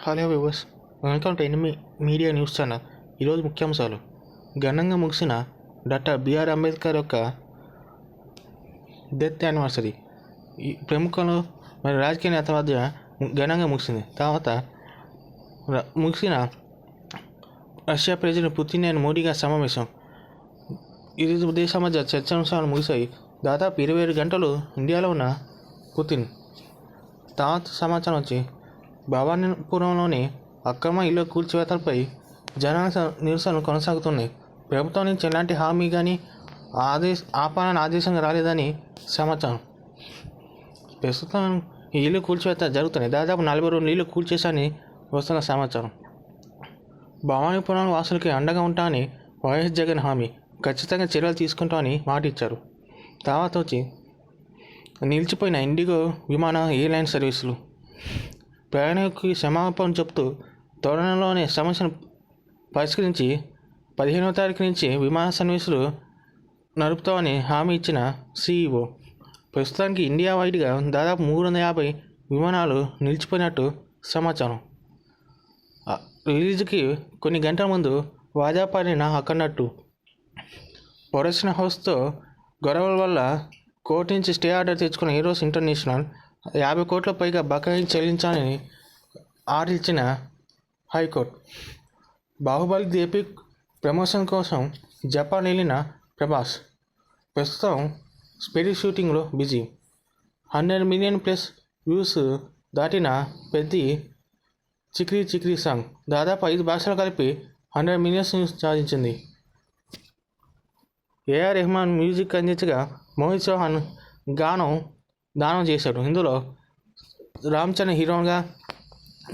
Hello viewers, welcome to enemy media news channel. ఈరోజు ముఖ్యాంశాలు: ఘనంగా ముగిసిన డాక్టర్ బిఆర్ అంబేద్కర్ యొక్క డెత్ యానివర్సరీ. ఈ ప్రముఖులు మరియు రాజకీయ నేతల మధ్య ఘనంగా ముగిసింది. తర్వాత ముగిసిన Russia president Putin and Modi గారి సమావేశం. ఇరు దేశాల మధ్య చర్చాంశాలు ముగిశాయి. దాదాపు 27 గంటలు ఇండియాలో ఉన్న పుతిన్. తర్వాత సమాచారం వచ్చి భవానీపురంలోని అక్రమ ఇల్లు కూల్చివేతలపై జన నిరసనలు కొనసాగుతున్నాయి. ప్రభుత్వం నుంచి ఎలాంటి హామీ కానీ ఆపాలని ఆదేశంగా రాలేదని సమాచారం. ప్రస్తుతం ఈ ఇల్లు కూల్చివేత జరుగుతున్నాయి. దాదాపు 42 ఇల్లు కూల్చేశారని వస్తున్న సమాచారం. భవానీపురం వాసులకి అండగా ఉంటామని వైఎస్ జగన్ హామీ, ఖచ్చితంగా చర్యలు తీసుకుంటామని మాట ఇచ్చారు. తర్వాత వచ్చి నిలిచిపోయిన ఇండిగో విమాన ఎయిర్లైన్ సర్వీసులు. ప్రయాణికులకి క్షమాపణ చెప్తూ త్వరలోనే సమస్యను పరిష్కరించి 15వ తారీఖు నుంచి విమాన సర్వీసులు నడుపుతామని హామీ ఇచ్చిన సీఈఓ. ప్రస్తుతానికి ఇండియా వైడ్గా దాదాపు 350 విమానాలు నిలిచిపోయినట్టు సమాచారం. రిలీజ్కి కొన్ని గంటల ముందు వాయిదా పడిన అక్కడట్టు. ప్రొడక్షన్ హౌస్తో గొడవల వల్ల కోర్టు నుంచి స్టే ఆర్డర్ తెచ్చుకున్న హీరోస్ ఇంటర్నేషనల్ 50 కోట్ల పైగా బకాయి చెల్లించాలని ఆర్డర్ ఇచ్చిన high court. Baahubali the epic promotion కోసం జపాన్ వెళ్ళిన ప్రభాస్ ప్రస్తుతం స్పెరీ షూటింగ్లో బిజీ. 100 మిలియన్ ప్లస్ వ్యూస్ దాటిన పెద్ద చిక్రీ చిక్రీ సాంగ్ దాదాపు 5 భాషలు కలిపి 100 మిలియన్స్ వ్యూస్ సాధించింది. ఏఆర్ రెహమాన్ మ్యూజిక్ అందించగా మోహిత్ చౌహాన్ దానం చేశాడు. ఇందులో రామ్ చరణ్ హీరోయిన్గా,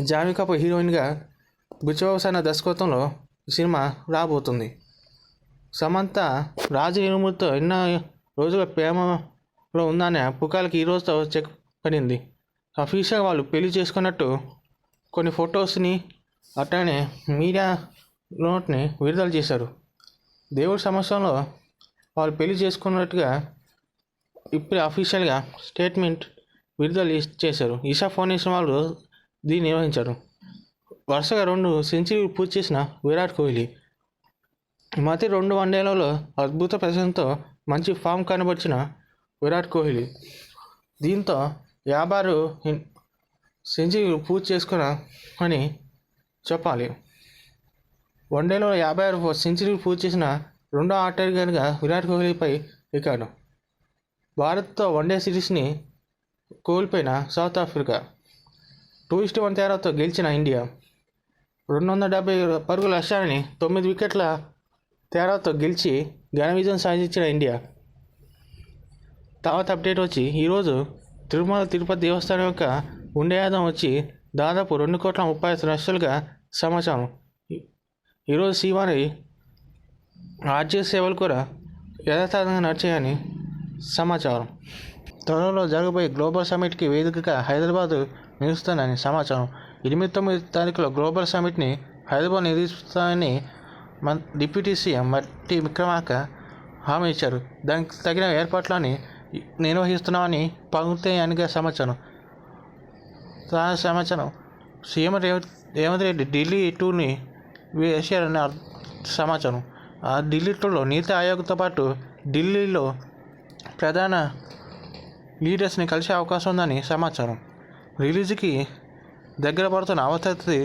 జాన్వీ కపూర్ హీరోయిన్గా, బుచ్చబాబు దర్శకత్వంలో సినిమా రాబోతుంది. సమంత రాజు ఇరుముడితో ఎన్నో రోజుల ప్రేమలో ఉందనే పుకార్లకి ఈ రోజుతో చెక్ పడింది. అఫీషియల్గా వాళ్ళు పెళ్లి చేసుకున్నట్టు కొన్ని ఫొటోస్ని అట్లానే మీడియా నోట్ని విడుదల చేశారు. దేవుడి సమస్యలో వాళ్ళు పెళ్లి చేసుకున్నట్టుగా ఇప్పుడు అఫీషియల్గా స్టేట్మెంట్ విడుదల చేశారు. ఈషా ఫౌండేషన్ వాళ్ళు దీన్ని నిర్వహించారు. వరుసగా 2 సెంచరీలు పూర్తి చేసిన విరాట్ కోహ్లీ మొదటి 2 వన్డేలలో అద్భుత ప్రదర్శనతో మంచి ఫామ్ కనబరిచిన విరాట్ కోహ్లీ దీంతో 56 సెంచరీలు పూర్తి చేసుకున్నా అని చెప్పాలి. వన్డేలో 56 సెంచరీలు పూర్తి చేసిన రెండో ఆటగాడిగా విరాట్ కోహ్లీపై రికార్డు. భారత్తో వన్డే సిరీస్ని కోల్పోయిన సౌత్ ఆఫ్రికా 2-1 తేడాతో గెలిచిన ఇండియా. 270 పరుగుల లక్ష్యాన్ని 9 వికెట్ల తేడాతో గెలిచి ఘన విజయం సాధించిన ఇండియా. తర్వాత అప్డేట్ వచ్చి ఈరోజు తిరుమల తిరుపతి దేవస్థానం యొక్క ఉండే ఆదాయం వచ్చి దాదాపు 2,35,00,000గా సమాచారం. ఈరోజు శ్రీవారి ఆర్జీ సేవలు కూడా యథాతథంగా నడిచాయని సమాచారం. త్వరలో జరగబోయే గ్లోబల్ సమ్మిట్కి వేదికగా హైదరాబాద్ నిలుస్తుందని సమాచారం. 8-9 తారీఖులో గ్లోబల్ సమ్మిట్ని హైదరాబాద్ నిర్వహిస్తామని డిప్యూటీ సీఎం మట్టి విక్రమార్క హామీ ఇచ్చారు. దానికి తగిన ఏర్పాట్లని నిర్వహిస్తున్నామని పంగుతాయనిగా సమాచారం. సీఎం రేవంత్ రెడ్డి ఢిల్లీ టూర్ని వేశారని సమాచారం. ఆ ఢిల్లీ టూర్లో నీతి ఆయోగ్తో పాటు ఢిల్లీలో ప్రధాన లీడర్స్ని కలిసే అవకాశం ఉందని సమాచారం. రిలీజ్కి దగ్గర పడుతున్న అవతరి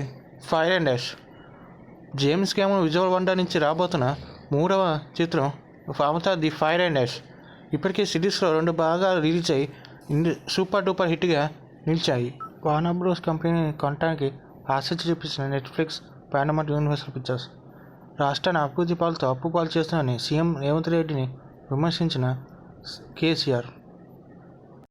fire and ash. James Cameron visual wonder నుంచి రాబోతున్న 3వ చిత్రం Avatar the fire and ash ఇప్పటికే సిరీస్లో 2 భాగాలు రిలీజ్ అయ్యి సూపర్ డూపర్ హిట్గా నిలిచాయి. వార్నర్ బ్రోస్ కంపెనీని కొనడానికి ఆసక్తి చూపించిన నెట్ఫ్లిక్స్, పారామౌంట్ యూనివర్సల్ పిక్చర్స్ రాష్ట్రాన్ని అభివృద్ధి పాలతో అప్పు పాలు చేస్తుందని సీఎం రేవంత్ రెడ్డిని విమర్శించిన కేసీఆర్.